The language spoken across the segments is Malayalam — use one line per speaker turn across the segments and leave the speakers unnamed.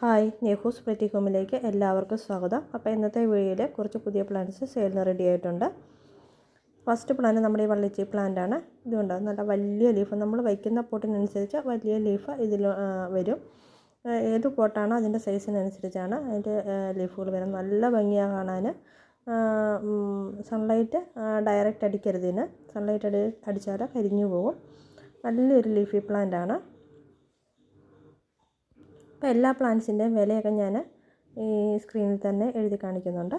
ഹായ്, നെഹൂസ് പ്രിറ്റി ഹോമിലേക്ക് എല്ലാവർക്കും സ്വാഗതം. അപ്പോൾ ഇന്നത്തെ വീഡിയോയിൽ കുറച്ച് പുതിയ പ്ലാന്റ്സ് സെയിലിന് റെഡി ആയിട്ടുണ്ട്. ഫസ്റ്റ് പ്ലാന്റ് നമ്മുടെ ഈ വള്ളിച്ചി പ്ലാന്റ് ആണ്. ഇതുകൊണ്ട് നല്ല വലിയ ലീഫ്, നമ്മൾ വയ്ക്കുന്ന പോട്ടിനനുസരിച്ച് വലിയ ലീഫ് ഇതിൽ വരും. ഏത് പോട്ടാണോ അതിൻ്റെ സൈസിനനുസരിച്ചാണ് അതിൻ്റെ ലീഫുകൾ വരും. നല്ല ഭംഗിയാണ് കാണാൻ. സൺലൈറ്റ് ഡയറക്റ്റ് അടിക്കരുത്. ഇതിന് സൺലൈറ്റ് അടിച്ചാൽ കരിഞ്ഞു പോകും. നല്ലൊരു ലീഫി പ്ലാന്റ് ആണ്. അപ്പോൾ എല്ലാ പ്ലാന്റ്സിൻ്റെയും വിലയൊക്കെ ഞാൻ ഈ സ്ക്രീനിൽ തന്നെ എഴുതി കാണിക്കുന്നുണ്ട്.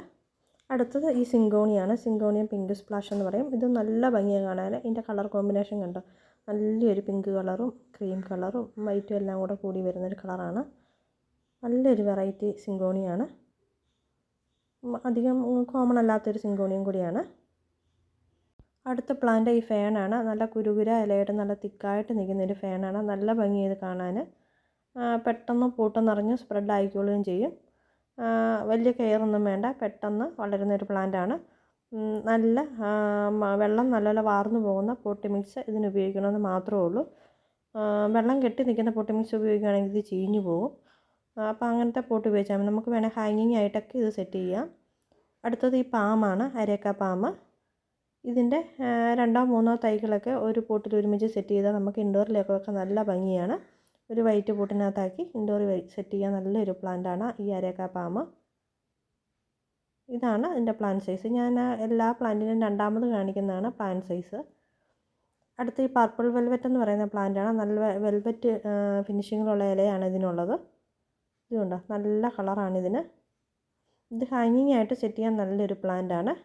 അടുത്തത് ഈ സിങ്കോണിയാണ്. സിങ്കോണിയം പിങ്ക് സ്പ്ലാഷ് എന്ന് പറയും. ഇത് നല്ല ഭംഗിയാണ് കാണാൻ. ഇതിൻ്റെ കളർ കോമ്പിനേഷൻ കണ്ടോ, നല്ലൊരു പിങ്ക് കളറും ക്രീം കളറും വൈറ്റും എല്ലാം കൂടെ കൂടി വരുന്നൊരു കളറാണ്. നല്ലൊരു വെറൈറ്റി സിങ്കോണിയാണ്. അധികം കോമൺ അല്ലാത്തൊരു സിങ്കോണിയം കൂടിയാണ്. അടുത്ത പ്ലാന്റ് ഈ ഫേണാണ്. നല്ല കുരുകുര ഇലയായിട്ട് നല്ല തിക്കായിട്ട് നിൽക്കുന്നൊരു ഫേണാണ്. നല്ല ഭംഗിയത് കാണാൻ. പെട്ടെന്ന് പൂട്ട് നിറഞ്ഞ് സ്പ്രെഡ് ആയിക്കോളുകയും ചെയ്യും. വലിയ കെയറൊന്നും വേണ്ട, പെട്ടെന്ന് വളരുന്നൊരു പ്ലാന്റാണ്. നല്ല വെള്ളം നല്ലപോലെ വാർന്നു പോകുന്ന പോട്ടി മിക്സ് ഇതിന് ഉപയോഗിക്കണമെന്ന് മാത്രമേ ഉള്ളൂ. വെള്ളം കെട്ടി നിൽക്കുന്ന പോട്ടി മിക്സ് ഉപയോഗിക്കുകയാണെങ്കിൽ ഇത് ചീഞ്ഞു പോകും. അപ്പോൾ അങ്ങനത്തെ പോട്ട് ഉപയോഗിച്ചാൽ മതി. നമുക്ക് വേണേൽ ഹാങ്ങിങ് ആയിട്ടൊക്കെ ഇത് സെറ്റ് ചെയ്യാം. അടുത്തത് ഈ പാമാണ്, അരേക്ക പാമ്പ്. ഇതിൻ്റെ രണ്ടോ മൂന്നോ തൈകളൊക്കെ ഒരു പോട്ടിൽ ഒരുമിച്ച് സെറ്റ് ചെയ്താൽ നമുക്ക് ഇൻഡോറിലേക്ക് വെക്കാൻ നല്ല ഭംഗിയാണ്. ഒരു വൈറ്റ് പോട്ടിനകത്താക്കി ഇൻഡോറിൽ സെറ്റ് ചെയ്യാൻ നല്ലൊരു പ്ലാന്റാണ് ഈ അരേക്ക പാമ്പ്. ഇതാണ് ഇതിൻ്റെ പ്ലാന്റ് സൈസ്. ഞാൻ എല്ലാ പ്ലാന്റിനും രണ്ടാമത് കാണിക്കുന്നതാണ് പ്ലാന്റ് സൈസ്. അടുത്ത ഈ പർപ്പിൾ വെൽവെറ്റ് എന്ന് പറയുന്ന പ്ലാന്റാണ്. നല്ല വെൽവെറ്റ് ഫിനിഷിങ്ങിലുള്ള ഇലയാണ് ഇതിനുള്ളത്. ഇതുകൊണ്ട് നല്ല കളറാണിതിന്. ഇത് ഹാങ്ങിങ് ആയിട്ട് സെറ്റ് ചെയ്യാൻ നല്ലൊരു പ്ലാന്റാണ്.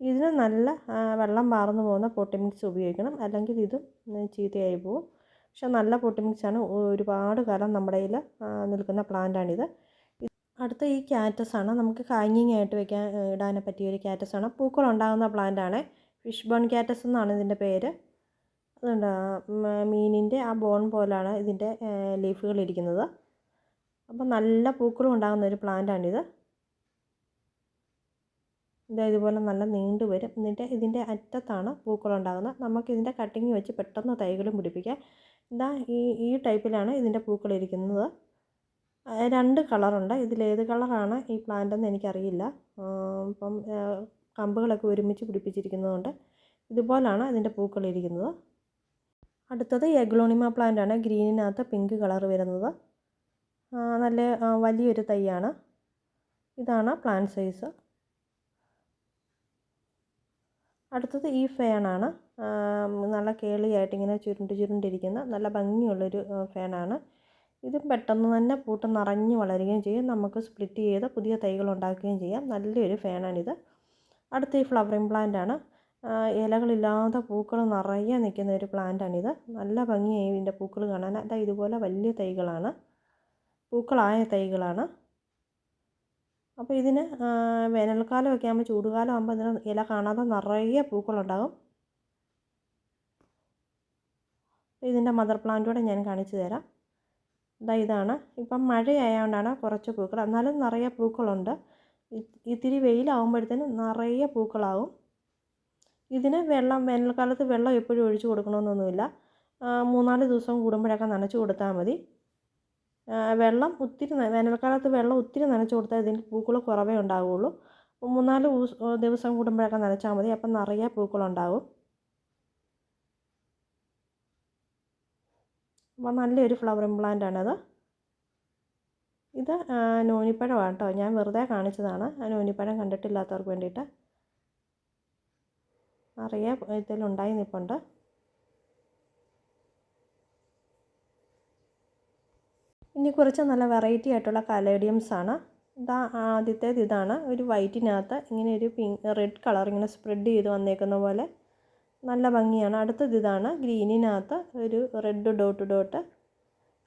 ഇതിന് നല്ല വെള്ളം വാർന്നു പോകുന്ന പോട്ടി മിക്സ് ഉപയോഗിക്കണം, അല്ലെങ്കിൽ ഇതും ചീത്തയായി പോകും. പക്ഷെ നല്ല പോട്ടി മിക്സാണ്. ഒരുപാട് കാലം നമ്മുടെ കയ്യിൽ നിൽക്കുന്ന പ്ലാന്റാണിത്. അടുത്ത ഈ ക്യാറ്റസാണ്. നമുക്ക് ഹാങ്ങിങ് ആയിട്ട് ഇടാനെ പറ്റിയൊരു ക്യാറ്റസാണ്. പൂക്കളുണ്ടാകുന്ന പ്ലാന്റാണ്. ഫിഷ് ബോൺ ക്യാറ്റസ് എന്നാണ് ഇതിൻ്റെ പേര്. അതുകൊണ്ട് മീനിൻ്റെ ആ ബോൺ പോലാണ് ഇതിൻ്റെ ലീഫുകൾ ഇരിക്കുന്നത്. അപ്പം നല്ല പൂക്കളും ഉണ്ടാകുന്ന ഒരു പ്ലാന്റാണിത്. ഇതുപോലെ നല്ല നീണ്ടു വരും. എന്നിട്ട് ഇതിൻ്റെ അറ്റത്താണ് പൂക്കളുണ്ടാകുന്നത്. നമുക്കിതിൻ്റെ കട്ടിങ് വെച്ച് പെട്ടെന്ന് തൈകളും പിടിപ്പിക്കാം. ഈ ടൈപ്പിലാണ് ഇതിൻ്റെ പൂക്കളിരിക്കുന്നത്. രണ്ട് കളറുണ്ട്. ഇതിലേത് കളറാണ് ഈ പ്ലാന്റ് എന്ന് എനിക്കറിയില്ല. ഇപ്പം കമ്പുകളൊക്കെ ഒരുമിച്ച് പിടിപ്പിച്ചിരിക്കുന്നതുകൊണ്ട് ഇതുപോലാണ് ഇതിൻ്റെ പൂക്കളിരിക്കുന്നത്. അടുത്തത് എഗ്ലോണിമ പ്ലാന്റാണ്. ഗ്രീനിനകത്ത് പിങ്ക് കളർ വരുന്നത്. നല്ല വലിയൊരു തൈയാണ്. ഇതാണ് പ്ലാന്റ് സൈസ്. അടുത്തത് ഈ ഫേണാണ്. നല്ല കേളിയായിട്ട് ഇങ്ങനെ ചുരുണ്ടിരിക്കുന്ന നല്ല ഭംഗിയുള്ളൊരു ഫേണാണ്. ഇതും പെട്ടെന്ന് തന്നെ പൂട്ട് നിറഞ്ഞ് വളരുകയും ചെയ്യും. നമുക്ക് സ്പ്ലിറ്റ് ചെയ്ത് പുതിയ തൈകൾ ഉണ്ടാക്കുകയും ചെയ്യാം. നല്ലൊരു ഫേണാണിത്. അടുത്ത ഈ ഫ്ലവറിങ് പ്ലാന്റാണ്. ഇലകളില്ലാതെ പൂക്കൾ നിറയെ നിൽക്കുന്ന ഒരു പ്ലാന്റാണിത്. നല്ല ഭംഗിയായി ഇതിൻ്റെ പൂക്കൾ കാണാൻ. ഇതുപോലെ വലിയ തൈകളാണ്, പൂക്കളായ തൈകളാണ്. അപ്പോൾ ഇതിന് വേനൽക്കാലമൊക്കെ ആകുമ്പോൾ, ചൂടുകാലം ആകുമ്പോൾ ഇതിന് ഇല കാണാതെ നിറയെ പൂക്കളുണ്ടാകും. ഇതിൻ്റെ മദർ പ്ലാന്റൂടെ ഞാൻ കാണിച്ചു തരാം. ഇതാണ്. ഇപ്പം മഴയായതുകൊണ്ടാണ് കുറച്ച് പൂക്കൾ, എന്നാലും നിറയെ പൂക്കളുണ്ട്. ഇത്തിരി വെയിലാകുമ്പോഴത്തേനും നിറയെ പൂക്കളാകും. ഇതിന് വേനൽക്കാലത്ത് വെള്ളം എപ്പോഴും ഒഴിച്ചു കൊടുക്കണമെന്നൊന്നുമില്ല. 3-4 ദിവസം കൂടുമ്പോഴൊക്കെ നനച്ച് കൊടുത്താൽ മതി. വേനൽക്കാലത്ത് വെള്ളം ഒത്തിരി നനച്ച് കൊടുത്താൽ ഇതിൻ്റെ പൂക്കൾ കുറവേ ഉണ്ടാവുകയുള്ളൂ. 3-4 ദിവസം കൂടുമ്പോഴൊക്കെ നനച്ചാൽ മതി. അപ്പം നിറയെ പൂക്കളുണ്ടാവും. അപ്പോൾ നല്ലൊരു ഫ്ലവറിങ് പ്ലാന്റാണത്. ഇത് നോനിപ്പഴമാണ് കേട്ടോ. ഞാൻ വെറുതെ കാണിച്ചതാണ്. നോനിപ്പഴം കണ്ടിട്ടില്ലാത്തവർക്ക് വേണ്ടിയിട്ട്. നിറയെ ഇതിലുണ്ടായി നിൽപ്പുണ്ട്. ഇനി കുറച്ച് നല്ല വെറൈറ്റി ആയിട്ടുള്ള കലേഡിയംസാണ്. ആദ്യത്തേത് ഇതാണ്. ഒരു വൈറ്റിനകത്ത് ഇങ്ങനെ ഒരു റെഡ് കളർ ഇങ്ങനെ സ്പ്രെഡ് ചെയ്ത് വന്നേക്കുന്ന പോലെ നല്ല ഭംഗിയാണ്. അടുത്തത് ഇതാണ്. ഗ്രീനിനകത്ത് ഒരു റെഡ് ഡോട്ട്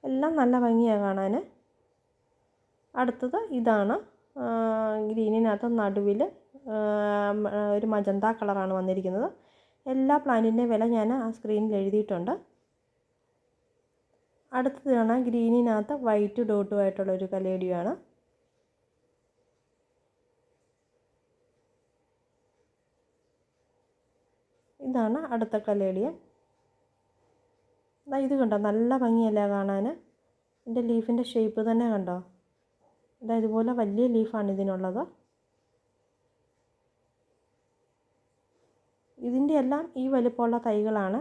എല്ലാം നല്ല ഭംഗിയാണ് കാണാൻ. അടുത്തത് ഇതാണ്. ഗ്രീനിനകത്ത് നടുവിൽ ഒരു മജന്ത കളറാണ് വന്നിരിക്കുന്നത്. എല്ലാ പ്ലാന്റിൻ്റെയും വില ഞാൻ ആ സ്ക്രീനിൽ എഴുതിയിട്ടുണ്ട്. അടുത്തതാണ് ഗ്രീനിനകത്ത് വൈറ്റ് ഡോട്ടുമായിട്ടുള്ളൊരു കലേഡിയമാണ്. ഇതാണ് അടുത്ത കലേഡിയം. ഇത് കണ്ടോ, നല്ല ഭംഗിയല്ലേ കാണാൻ. ഇതിൻ്റെ ലീഫിൻ്റെ ഷേപ്പ് തന്നെ കണ്ടോ, ഇതുപോലെ വലിയ ലീഫാണ് ഇതിനുള്ളത്. ഇതിൻ്റെ എല്ലാം ഈ വലിപ്പമുള്ള തൈകളാണ്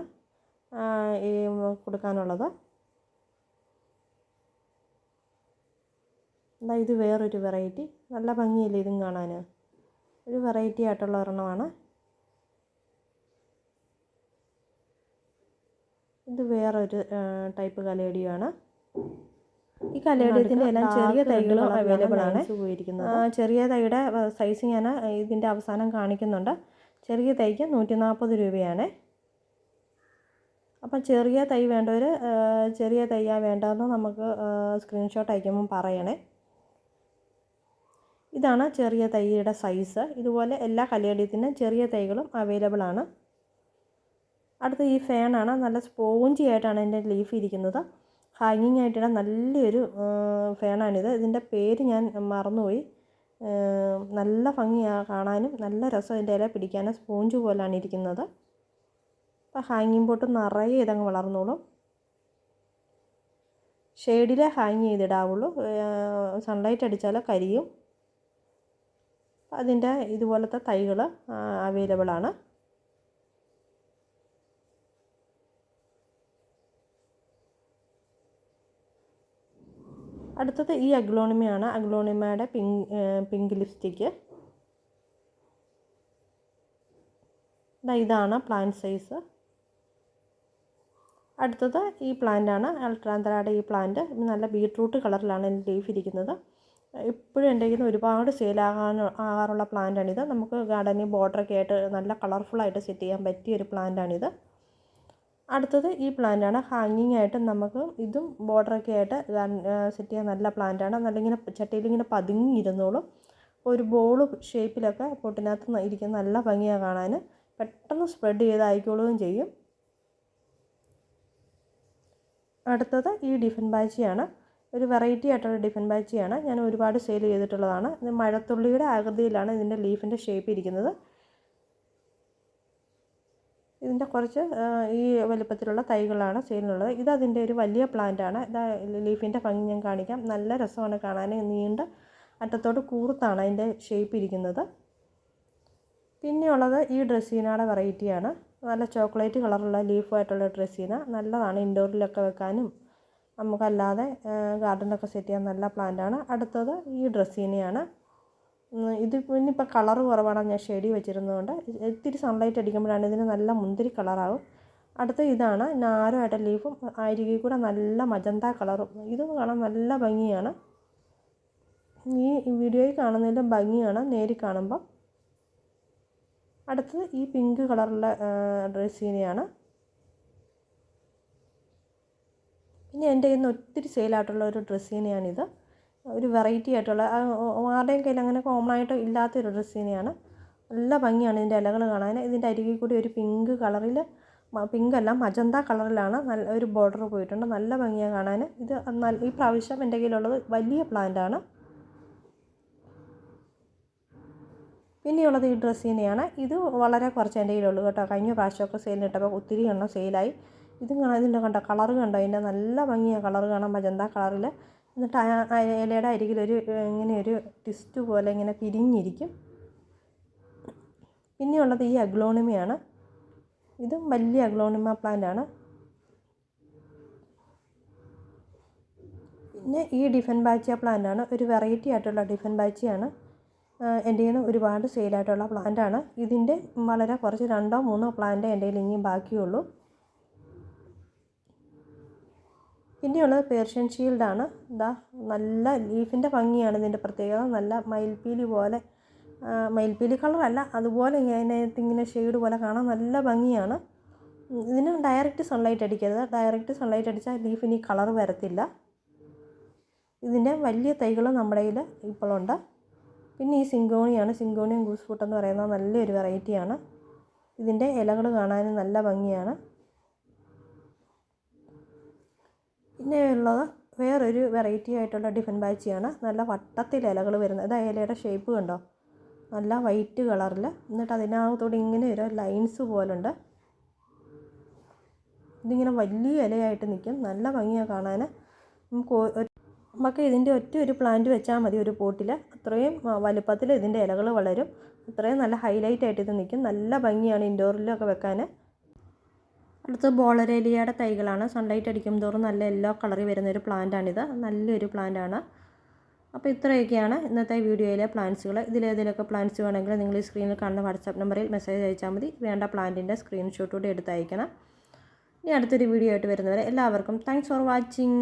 ഈ കൊടുക്കാനുള്ളത്. ഇത് വേറൊരു വെറൈറ്റി, നല്ല ഭംഗിയല്ലേ ഇതും കാണാൻ, ഒരു വെറൈറ്റി ആയിട്ടുള്ള ഒരെണ്ണമാണ്. ഇത് വേറൊരു ടൈപ്പ് കലേഡിയാണ്. ഈ കലേഡിയത്തിൻ്റെ എല്ലാം ചെറിയ തൈകളും അവൈലബിൾ ആണ്. ചെറിയ തൈയുടെ സൈസ് ഞാൻ ഇതിൻ്റെ അവസാനം കാണിക്കുന്നുണ്ട്. ചെറിയ തൈക്ക് 140 രൂപയാണ്. അപ്പം ചെറിയ തൈ വേണ്ടവർ ചെറിയ തൈയാണ് വേണ്ടതെന്ന് നമുക്ക് സ്ക്രീൻഷോട്ട് അയക്കുമ്പം പറയണേ. ഇതാണ് ചെറിയ തൈയുടെ സൈസ്. ഇതുപോലെ എല്ലാ കലേഡിയത്തിനും ചെറിയ തൈകളും അവൈലബിൾ ആണ്. അടുത്ത ഈ ഫാനാണ്. നല്ല സ്പോഞ്ചി ആയിട്ടാണ് ഇതിൻ്റെ ലീഫ് ഇരിക്കുന്നത്. ഹാങ്ങിങ് ആയിട്ടിടാൻ നല്ലൊരു ഫാനാണിത്. ഇതിൻ്റെ പേര് ഞാൻ മറന്നുപോയി. നല്ല ഭംഗിയാണ് കാണാനും, നല്ല രസം ഇതിൻ്റെ ഇല പിടിക്കാനും. സ്പോഞ്ച് പോലെയാണ് ഇരിക്കുന്നത്. അപ്പോൾ ഹാങ്ങിങ് പോട്ട് നിറയെ ഇതങ്ങ് വളർന്നോളും. ഷെയ്ഡിലെ ഹാങ് ചെയ്തിടാവുള്ളൂ, സൺലൈറ്റ് അടിച്ചാൽ കരിയും. അതിൻ്റെ ഇതുപോലത്തെ തൈകൾ അവൈലബിൾ ആണ്. അടുത്തത് ഈ അഗ്ലോണിമയാണ്. അഗ്ലോണിമയുടെ പിങ്ക് ലിപ്സ്റ്റിക്ക്. ഇതാണ് പ്ലാന്റ് സൈസ്. അടുത്തത് ഈ പ്ലാന്റാണ്, അൾട്രാന്തരയുടെ ഈ പ്ലാന്റ്. നല്ല ബീട്രൂട്ട് കളറിലാണ് ഇതിൻ്റെ ലീഫ് ഇരിക്കുന്നത്. ഇപ്പോഴും എൻ്റെ കയ്യിൽ ഒരുപാട് ആകാറുള്ള പ്ലാന്റാണിത്. നമുക്ക് ഗാർഡനിൽ ബോർഡറൊക്കെ ആയിട്ട് നല്ല കളർഫുള്ളായിട്ട് സെറ്റ് ചെയ്യാൻ പറ്റിയൊരു പ്ലാന്റാണിത്. അടുത്തത് ഈ പ്ലാന്റാണ്. ഹാങ്ങിങ് ആയിട്ട് നമുക്ക് ഇതും ബോർഡറൊക്കെ ആയിട്ട് സെറ്റ് ചെയ്യാൻ നല്ല പ്ലാന്റാണ്. നല്ല ഇങ്ങനെ ചട്ടിയിലിങ്ങനെ പതുങ്ങിയിരുന്നോളും. ഒരു ബോൾ ഷേപ്പിലൊക്കെ പൊട്ടിനകത്ത് ഇരിക്കുന്ന നല്ല ഭംഗിയാണ് കാണാൻ. പെട്ടെന്ന് സ്പ്രെഡ് ചെയ്തായിക്കോളുകയും ചെയ്യും. അടുത്തത് ഈ ഡിഫൻ ബാച്ചിയാണ്. ഒരു വെറൈറ്റി ആയിട്ടുള്ള ഡിഫൻ ബാച്ചിയാണ്. ഞാൻ ഒരുപാട് സെയിൽ ചെയ്തിട്ടുള്ളതാണ്. ഇത് മഴത്തുള്ളിയുടെ ആകൃതിയിലാണ് ഇതിൻ്റെ ലീഫിൻ്റെ ഷേപ്പ് ഇരിക്കുന്നത്. ഇതിൻ്റെ കുറച്ച് ഈ വലുപ്പത്തിലുള്ള തൈകളാണ് സെയിലിനുള്ളത്. ഇതതിൻ്റെ ഒരു വലിയ പ്ലാന്റാണ്. ലീഫിൻ്റെ ഭംഗി ഞാൻ കാണിക്കാം. നല്ല രസമാണ് കാണാൻ. നീണ്ട അറ്റത്തോട് കൂർത്താണ് അതിൻ്റെ ഷേപ്പ് ഇരിക്കുന്നത്. പിന്നെയുള്ളത് ഈ ഡ്രസ്സീനയുടെ വെറൈറ്റിയാണ്. നല്ല ചോക്ലേറ്റ് കളറുള്ള ലീഫായിട്ടുള്ള ഡ്രസ്സീന. നല്ലതാണ് ഇൻഡോറിലൊക്കെ വെക്കാനും നമുക്കല്ലാതെ ഗാർഡനിലൊക്കെ സെറ്റ് ചെയ്യാൻ നല്ല പ്ലാന്റാണ്. അടുത്തത് ഈ ഡ്രസ്സീനയാണ്. ഇത് ഇനിയിപ്പോൾ കളറ് കുറവാണ്, ഞാൻ ഷെയ്ഡി വെച്ചിരുന്നതുകൊണ്ട്. ഇത്തിരി സൺലൈറ്റ് അടിക്കുമ്പോഴാണ് ഇതിന് നല്ല മുന്തിരി കളറാവും. അടുത്ത ഇതാണ് നാരോ ആയിട്ട് ലീഫും അരികിൽ കൂടെ നല്ല മജന്ത കളറും. ഇതും കാണാൻ നല്ല ഭംഗിയാണ്. ഈ വീഡിയോയിൽ കാണുന്നതിൻ്റെ ഭംഗിയാണ് നേരിൽ കാണുമ്പോൾ. അടുത്തത് ഈ പിങ്ക് കളറുള്ള ഡ്രസ്സീനയാണ്. പിന്നെ എൻ്റെ കയ്യിൽ നിന്ന് ഒത്തിരി സെയിലായിട്ടുള്ള ഒരു ഡ്രസ്സീനയാണിത്. ഒരു വെറൈറ്റി ആയിട്ടുള്ള ആരുടെയും കയ്യിൽ അങ്ങനെ കോമൺ ആയിട്ട് ഇല്ലാത്തൊരു ഡ്രസ്സീനയാണ്. നല്ല ഭംഗിയാണ് ഇതിൻ്റെ ഇലകൾ കാണാൻ. ഇതിൻ്റെ അരികിൽ കൂടി ഒരു പിങ്ക് കളറിൽ, പിങ്കല്ല മജന്ത കളറിലാണ് നല്ല ഒരു ബോർഡർ പോയിട്ടുണ്ട്. നല്ല ഭംഗിയാണ് കാണാൻ. ഇത് ഈ പ്രാവശ്യം എൻ്റെ കയ്യിലുള്ളത് വലിയ പ്ലാന്റാണ്. പിന്നെയുള്ളത് ഈ ഡ്രസ്സീനയാണ്. ഇത് വളരെ കുറച്ച് എൻ്റെ കയ്യിലുള്ളൂ കേട്ടോ. കഴിഞ്ഞ പ്രാവശ്യമൊക്കെ സെയിലിനിട്ടപ്പോൾ ഒത്തിരി എണ്ണം സെയിലായി. ഇതും കാണാൻ, ഇതിൻ്റെ കണ്ടോ കളറ് കണ്ടോ, അതിൻ്റെ നല്ല ഭംഗിയാണ് കളറ് കാണാൻ, മജന്ത കളറിൽ. എന്നിട്ട് ഇലയുടെ അരികിലൊരു ഇങ്ങനെ ഒരു ട്വിസ്റ്റ് പോലെ ഇങ്ങനെ പിരിഞ്ഞിരിക്കും. പിന്നെയുള്ളത് ഈ അഗ്ലോണിമയാണ്. ഇതും വലിയ അഗ്ലോണിമ പ്ലാന്റാണ്. പിന്നെ ഈ ഡിഫൻ ബാച്ചിയ പ്ലാന്റാണ്. ഒരു വെറൈറ്റി ആയിട്ടുള്ള ഡിഫൻ ബാച്ചിയാണ്. എൻ്റെ കയ്യിൽ നിന്ന് ഒരുപാട് സെയിലായിട്ടുള്ള പ്ലാന്റാണ്. ഇതിൻ്റെ വളരെ കുറച്ച് 2-3 പ്ലാന്റ് എൻ്റെ കയ്യിൽ ഇനിയും ബാക്കിയുള്ളൂ. പിന്നെയുള്ളത് പേർഷ്യൻ ഷീൽഡാണ്. ഇതാ നല്ല ലീഫിൻ്റെ ഭംഗിയാണ് ഇതിൻ്റെ പ്രത്യേകത. നല്ല മയിൽപ്പീലി പോലെ, മയിൽപ്പീലി കളറല്ല, അതുപോലെ അതിനകത്ത് ഇങ്ങനെ ഷെയ്ഡ് പോലെ കാണാൻ നല്ല ഭംഗിയാണ്. ഇതിന് ഡയറക്റ്റ് സൺലൈറ്റ് അടിക്കരുത്. ഡയറക്റ്റ് സൺലൈറ്റ് അടിച്ചാൽ ലീഫിന് ഈ കളർ വരത്തില്ല. ഇതിൻ്റെ വലിയ തൈകൾ നമ്മുടെ കയ്യിൽ ഇപ്പോഴുണ്ട്. പിന്നെ ഈ സിങ്കോണിയാണ്. സിങ്കോണിയം ഗൂസ് ഫ്രൂട്ട് എന്ന് പറയുന്നത് നല്ലൊരു വെറൈറ്റിയാണ്. ഇതിൻ്റെ ഇലകൾ കാണാൻ നല്ല ഭംഗിയാണ്. പിന്നെ ഉള്ളത് വേറൊരു വെറൈറ്റി ആയിട്ടുള്ള ഡിഫൻ ബാച്ചിയാണ്. നല്ല വട്ടത്തിൽ ഇലകൾ വരുന്നത്. അത് ഇലയുടെ ഷേപ്പ് കണ്ടോ, നല്ല വൈറ്റ് കളറിൽ. എന്നിട്ട് അതിനകത്തോടെ ഇങ്ങനെ ഒരു ലൈൻസ് പോലുണ്ട്. ഇതിങ്ങനെ വലിയ ഇലയായിട്ട് നിൽക്കും. നല്ല ഭംഗിയാണ് കാണാൻ. നമുക്ക് ഇതിൻ്റെ ഒരു പ്ലാന്റ് വെച്ചാൽ മതി ഒരു പോട്ടിൽ. അത്രയും വലുപ്പത്തിൽ ഇതിൻ്റെ ഇലകൾ വളരും. അത്രയും നല്ല ഹൈലൈറ്റ് ആയിട്ട് ഇത് നിൽക്കും. നല്ല ഭംഗിയാണ് ഇൻഡോറിലൊക്കെ വെക്കാൻ. അടുത്തത് ബോളരേലിയയുടെ തൈകളാണ്. സൺലൈറ്റ് അടിക്കും തോറും നല്ല യെല്ലോ കളറിൽ വരുന്നൊരു പ്ലാന്റാണിത്. നല്ലൊരു പ്ലാന്റാണ്. അപ്പോൾ ഇത്രയൊക്കെയാണ് ഇന്നത്തെ വീഡിയോയിലെ പ്ലാന്റ്സുകൾ. ഇതിലേതിലൊക്കെ പ്ലാന്റ്സ് വേണമെങ്കിൽ നിങ്ങൾ ഈ സ്ക്രീനിൽ കാണുന്ന വാട്സാപ്പ് നമ്പറിൽ മെസ്സേജ് അയച്ചാൽ മതി. വേണ്ട പ്ലാന്റിൻ്റെ സ്ക്രീൻഷോട്ട് കൂടി എടുത്ത് അയക്കണം. ഇനി അടുത്തൊരു വീഡിയോ ആയിട്ട് വരുന്നവരെ എല്ലാവർക്കും താങ്ക്സ് ഫോർ വാച്ചിങ്.